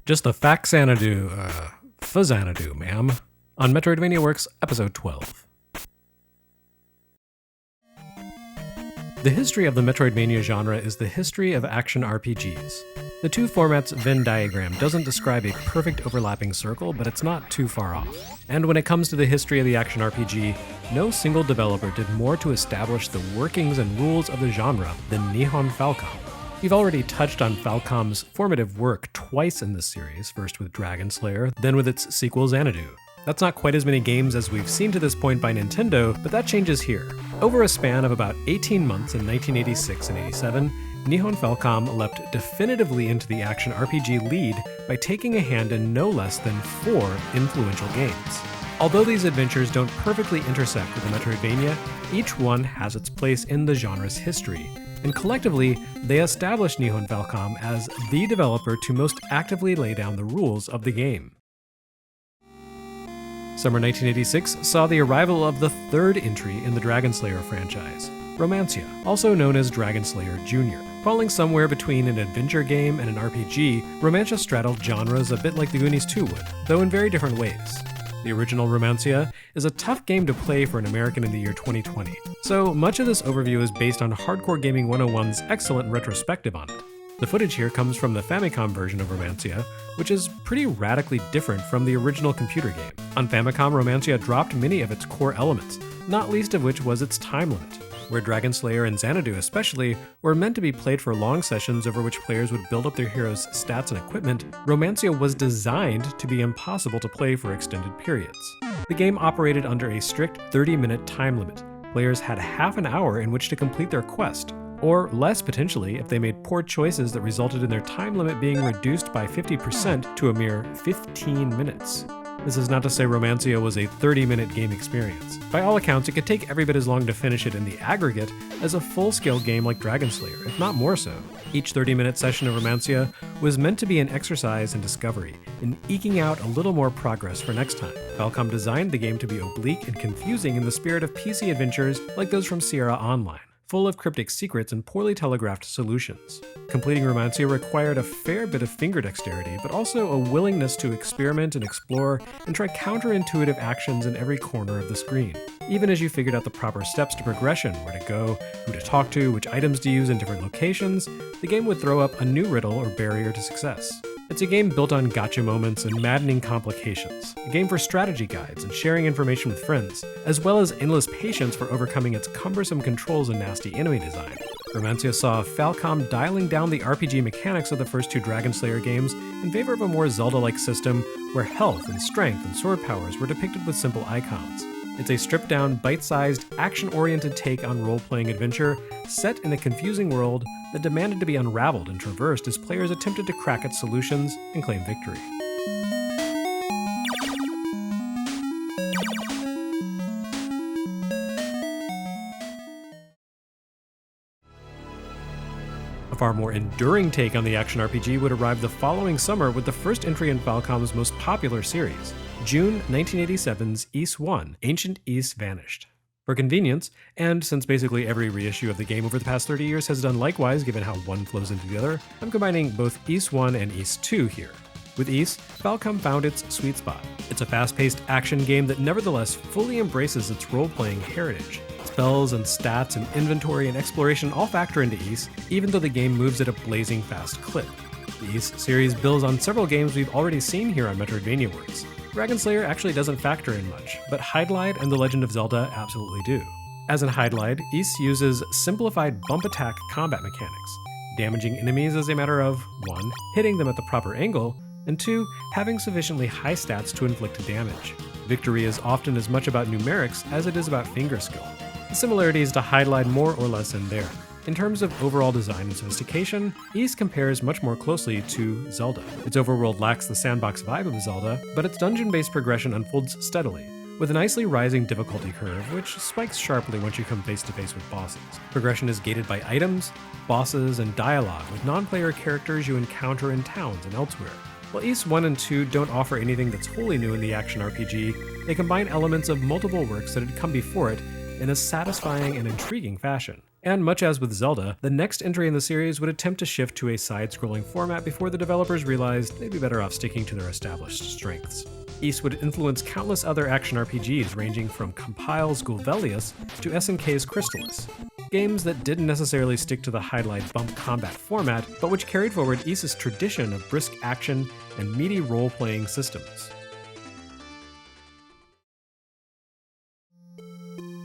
Just the Faxanadu, Faxanadu, ma'am. On Metroidvania Works, Episode 12. The history of the Metroidvania genre is the history of action RPGs. The two formats' Venn diagram doesn't describe a perfect overlapping circle, but it's not too far off. And when it comes to the history of the action RPG, no single developer did more to establish the workings and rules of the genre than Nihon Falcom. We've already touched on Falcom's formative work twice in this series, first with Dragon Slayer, then with its sequel Xanadu. That's not quite as many games as we've seen to this point by Nintendo, but that changes here. Over a span of about 18 months in 1986 and 87, Nihon Falcom leapt definitively into the action RPG lead by taking a hand in no less than 4 influential games. Although these adventures don't perfectly intersect with the Metroidvania, each one has its place in the genre's history, and collectively, they established Nihon Falcom as the developer to most actively lay down the rules of the game. Summer 1986 saw the arrival of the third entry in the Dragon Slayer franchise, Romancia, also known as Dragon Slayer Jr. Falling somewhere between an adventure game and an RPG, Romancia straddled genres a bit like the Goonies 2 would, though in very different ways. The original Romancia is a tough game to play for an American in the year 2020, so much of this overview is based on Hardcore Gaming 101's excellent retrospective on it. The footage here comes from the Famicom version of Romancia, which is pretty radically different from the original computer game. On Famicom, Romancia dropped many of its core elements, not least of which was its time limit. Where Dragon Slayer and Xanadu especially were meant to be played for long sessions over which players would build up their heroes' stats and equipment, Romancia was designed to be impossible to play for extended periods. The game operated under a strict 30-minute time limit. Players had half an hour in which to complete their quest, or less potentially if they made poor choices that resulted in their time limit being reduced by 50% to a mere 15 minutes. This is not to say Romancia was a 30-minute game experience. By all accounts, it could take every bit as long to finish it in the aggregate as a full-scale game like Dragon Slayer, if not more so. Each 30-minute session of Romancia was meant to be an exercise in discovery, in eking out a little more progress for next time. Falcom designed the game to be oblique and confusing in the spirit of PC adventures like those from Sierra Online, full of cryptic secrets and poorly telegraphed solutions. Completing Romancia required a fair bit of finger dexterity, but also a willingness to experiment and explore and try counterintuitive actions in every corner of the screen. Even as you figured out the proper steps to progression, where to go, who to talk to, which items to use in different locations, the game would throw up a new riddle or barrier to success. It's a game built on gotcha moments and maddening complications, a game for strategy guides and sharing information with friends, as well as endless patience for overcoming its cumbersome controls and nasty enemy design. Romancia saw Falcom dialing down the RPG mechanics of the first 2 Dragon Slayer games in favor of a more Zelda-like system where health and strength and sword powers were depicted with simple icons. It's a stripped-down, bite-sized, action-oriented take on role-playing adventure set in a confusing world that demanded to be unraveled and traversed as players attempted to crack its solutions and claim victory. A far more enduring take on the action RPG would arrive the following summer with the first entry in Falcom's most popular series, June 1987's Ys 1, Ancient Ys Vanished. For convenience, and since basically every reissue of the game over the past 30 years has done likewise given how one flows into the other, I'm combining both Ys 1 and Ys 2 here. With Ys, Falcom found its sweet spot. It's a fast-paced action game that nevertheless fully embraces its role-playing heritage. Spells and stats and inventory and exploration all factor into Ys, even though the game moves at a blazing fast clip. The Ys series builds on several games we've already seen here on Metroidvania Works. Dragon Slayer actually doesn't factor in much, but HYDLIDE and The Legend of Zelda absolutely do. As in HYDLIDE, Ys uses simplified bump attack combat mechanics. Damaging enemies is a matter of 1. Hitting them at the proper angle, and 2. Having sufficiently high stats to inflict damage. Victory is often as much about numerics as it is about finger skill. The similarities to HYDLIDE more or less end there. In terms of overall design and sophistication, Ys compares much more closely to Zelda. Its overworld lacks the sandbox vibe of Zelda, but its dungeon-based progression unfolds steadily, with a nicely rising difficulty curve, which spikes sharply once you come face-to-face with bosses. Progression is gated by items, bosses, and dialogue with non-player characters you encounter in towns and elsewhere. While Ys 1 and 2 don't offer anything that's wholly new in the action RPG, they combine elements of multiple works that had come before it in a satisfying and intriguing fashion. And much as with Zelda, the next entry in the series would attempt to shift to a side-scrolling format before the developers realized they'd be better off sticking to their established strengths. Ys would influence countless other action RPGs ranging from Compile's Golvelius to SNK's CRYSTALIS. Games that didn't necessarily stick to the HYDLIDE bump combat format, but which carried forward Ys's tradition of brisk action and meaty role-playing systems.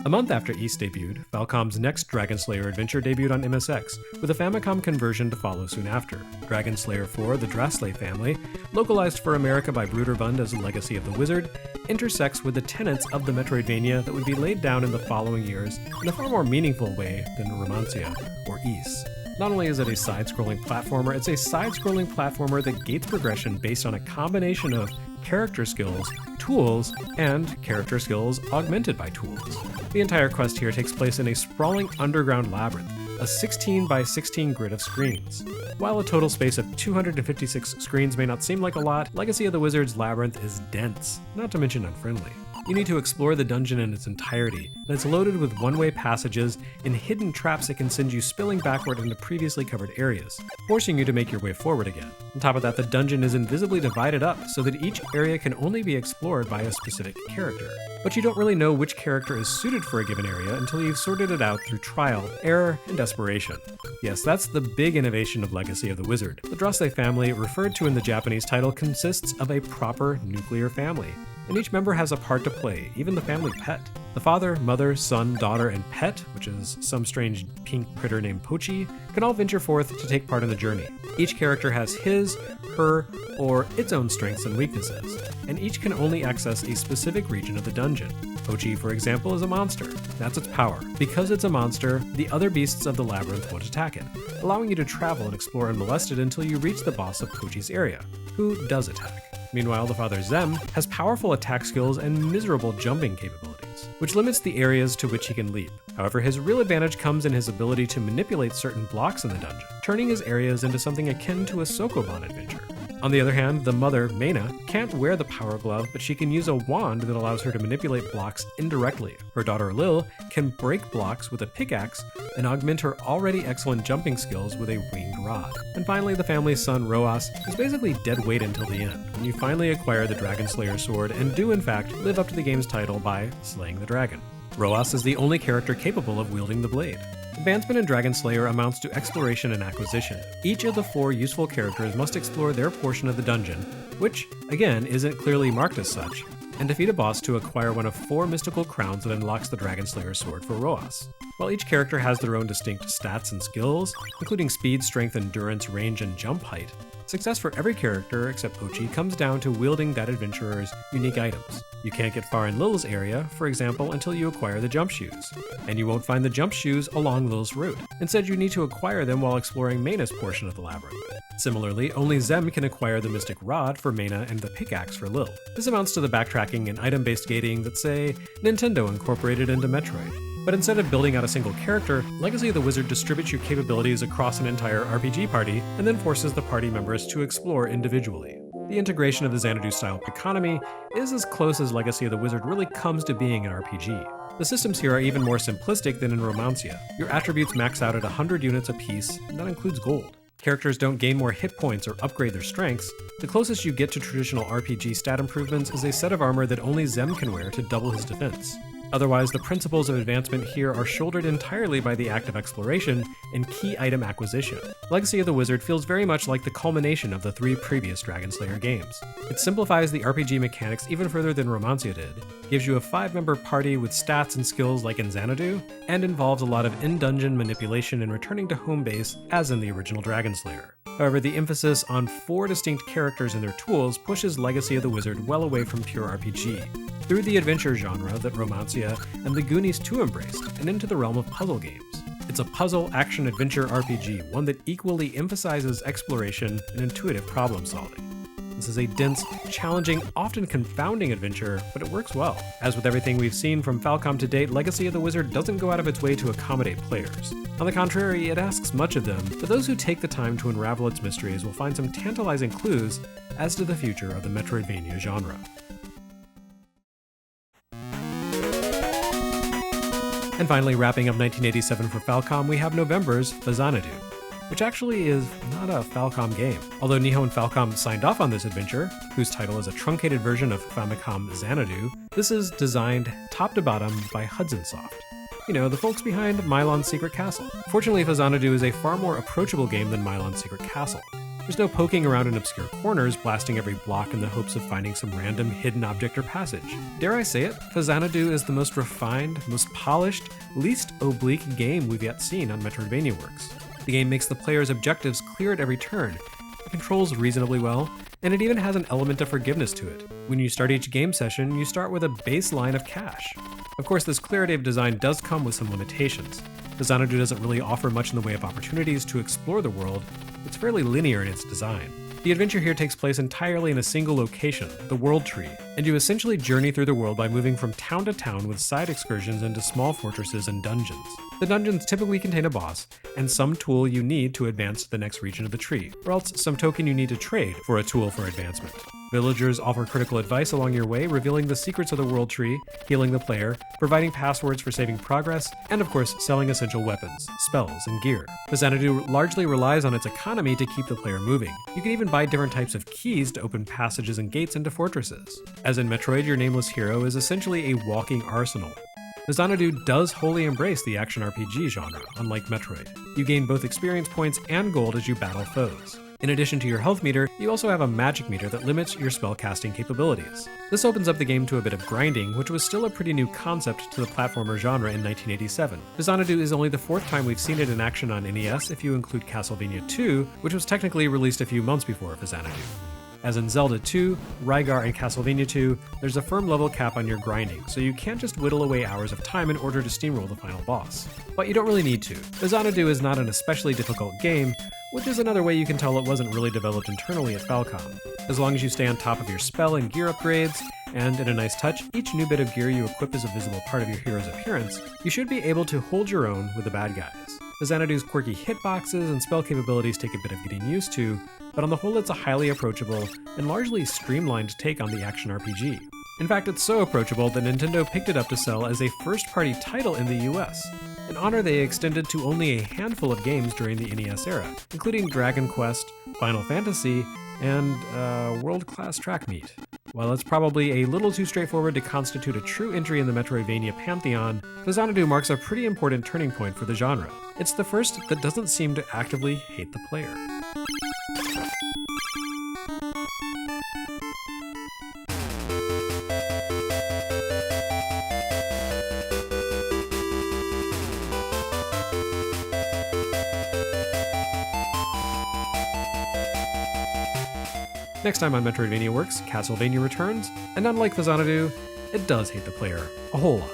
A month after Ys debuted, Falcom's next Dragon Slayer adventure debuted on MSX, with a Famicom conversion to follow soon after. Dragon Slayer 4, the Drasley family, localized for America by Bruderbund as Legacy of the Wizard, intersects with the tenets of the Metroidvania that would be laid down in the following years in a far more meaningful way than Romancia or Ys. Not only is it a side-scrolling platformer, it's a side-scrolling platformer that gates progression based on a combination of character skills, tools, and character skills augmented by tools. The entire quest here takes place in a sprawling underground labyrinth, a 16 by 16 grid of screens. While a total space of 256 screens may not seem like a lot, Legacy of the Wizard's labyrinth is dense, not to mention unfriendly. You need to explore the dungeon in its entirety, and it's loaded with one-way passages and hidden traps that can send you spilling backward into previously covered areas, forcing you to make your way forward again. On top of that, the dungeon is invisibly divided up so that each area can only be explored by a specific character. But you don't really know which character is suited for a given area until you've sorted it out through trial, error, and desperation. Yes, that's the big innovation of Legacy of the Wizard. The Drasley family, referred to in the Japanese title, consists of a proper nuclear family, and each member has a part to play, even the family pet. The father, mother, son, daughter, and pet, which is some strange pink critter named Pochi, can all venture forth to take part in the journey. Each character has his, her, or its own strengths and weaknesses, and each can only access a specific region of the dungeon. Pochi, for example, is a monster. That's its power. Because it's a monster, the other beasts of the labyrinth won't attack it, allowing you to travel and explore unmolested until you reach the boss of Pochi's area, who does attack. Meanwhile, the father Zem has powerful attack skills and miserable jumping capabilities, which limits the areas to which he can leap. However, his real advantage comes in his ability to manipulate certain blocks in the dungeon, turning his areas into something akin to a Sokoban adventure. On the other hand, the mother, Mena, can't wear the power glove, but she can use a wand that allows her to manipulate blocks indirectly. Her daughter Lil can break blocks with a pickaxe and augment her already excellent jumping skills with a winged rod. And finally, the family's son, Roas, is basically dead weight until the end, when you finally acquire the Dragon Slayer sword and do in fact live up to the game's title by slaying the dragon. Roas is the only character capable of wielding the blade. Advancement in Dragon Slayer amounts to exploration and acquisition. Each of the 4 useful characters must explore their portion of the dungeon, which, again, isn't clearly marked as such, and defeat a boss to acquire one of 4 mystical crowns that unlocks the Dragon Slayer sword for Roas. While each character has their own distinct stats and skills, including speed, strength, endurance, range, and jump height, success for every character except Pochi comes down to wielding that adventurer's unique items. You can't get far in Lil's area, for example, until you acquire the jump shoes, and you won't find the jump shoes along Lil's route. Instead, you need to acquire them while exploring Mena's portion of the labyrinth. Similarly, only Zem can acquire the mystic rod for Mena and the pickaxe for Lil. This amounts to the backtracking and item-based gating that, say, Nintendo incorporated into Metroid. But instead of building out a single character, Legacy of the Wizard distributes your capabilities across an entire RPG party and then forces the party members to explore individually. The integration of the Xanadu-style economy is as close as Legacy of the Wizard really comes to being an RPG. The systems here are even more simplistic than in Romancia. Your attributes max out at 100 units apiece, and that includes gold. Characters don't gain more hit points or upgrade their strengths. The closest you get to traditional RPG stat improvements is a set of armor that only Zem can wear to double his defense. Otherwise, the principles of advancement here are shouldered entirely by the act of exploration and key item acquisition. Legacy of the Wizard feels very much like the culmination of the 3 previous Dragon Slayer games. It simplifies the RPG mechanics even further than Romancia did, gives you a 5-member party with stats and skills like in Xanadu, and involves a lot of in-dungeon manipulation and returning to home base as in the original Dragon Slayer. However, the emphasis on 4 distinct characters and their tools pushes Legacy of the Wizard well away from pure RPG, through the adventure genre that Romancia and the Goonies too embraced, and into the realm of puzzle games. It's a puzzle action-adventure RPG, one that equally emphasizes exploration and intuitive problem-solving. This is a dense, challenging, often confounding adventure, but it works well. As with everything we've seen from Falcom to date, Legacy of the Wizard doesn't go out of its way to accommodate players. On the contrary, it asks much of them, but those who take the time to unravel its mysteries will find some tantalizing clues as to the future of the Metroidvania genre. And finally, wrapping up 1987 for Falcom, we have November's Faxanadu, which actually is not a Falcom game. Although Nihon Falcom signed off on this adventure, whose title is a truncated version of Famicom Xanadu, this is designed top to bottom by Hudson Soft. You know, the folks behind MILON'S Secret Castle. Fortunately, Faxanadu is a far more approachable game than MILON'S Secret Castle. There's no poking around in obscure corners, blasting every block in the hopes of finding some random hidden object or passage. Dare I say it, Faxanadu is the most refined, most polished, least oblique game we've yet seen on Metroidvania works. The game makes the player's objectives clear at every turn, it controls reasonably well, and it even has an element of forgiveness to it. When you start each game session, you start with a baseline of cash. Of course, this clarity of design does come with some limitations. Xanadu doesn't really offer much in the way of opportunities to explore the world. It's fairly linear in its design. The adventure here takes place entirely in a single location, the World Tree, and you essentially journey through the world by moving from town to town with side excursions into small fortresses and dungeons. The dungeons typically contain a boss, and some tool you need to advance to the next region of the tree, or else some token you need to trade for a tool for advancement. Villagers offer critical advice along your way, revealing the secrets of the World Tree, healing the player, providing passwords for saving progress, and of course, selling essential weapons, spells, and gear. Xanadu largely relies on its economy to keep the player moving. You can even buy different types of keys to open passages and gates into fortresses. As in Metroid, your nameless hero is essentially a walking arsenal. Xanadu does wholly embrace the action RPG genre, unlike Metroid. You gain both experience points and gold as you battle foes. In addition to your health meter, you also have a magic meter that limits your spell casting capabilities. This opens up the game to a bit of grinding, which was still a pretty new concept to the platformer genre in 1987. Xanadu is only the fourth time we've seen it in action on NES if you include Castlevania 2, which was technically released a few months before Xanadu. As in Zelda 2, RYGAR, and Castlevania 2, there's a firm level cap on your grinding, so you can't just whittle away hours of time in order to steamroll the final boss. But you don't really need to. Xanadu is not an especially difficult game, which is another way you can tell it wasn't really developed internally at Falcom. As long as you stay on top of your spell and gear upgrades, and in a nice touch, each new bit of gear you equip is a visible part of your hero's appearance, you should be able to hold your own with the bad guys. Xanadu's quirky hitboxes and spell capabilities take a bit of getting used to, but on the whole it's a highly approachable and largely streamlined take on the action RPG. In fact, it's so approachable that Nintendo picked it up to sell as a first-party title in the US, an honor they extended to only a handful of games during the NES era, including Dragon Quest, Final Fantasy, and World-Class Track Meet. While it's probably a little too straightforward to constitute a true entry in the Metroidvania pantheon, Faxanadu marks a pretty important turning point for the genre. It's the first that doesn't seem to actively hate the player. Next time on Metroidvania Works, Castlevania returns, and unlike Faxanadu, it does hate the player a whole lot.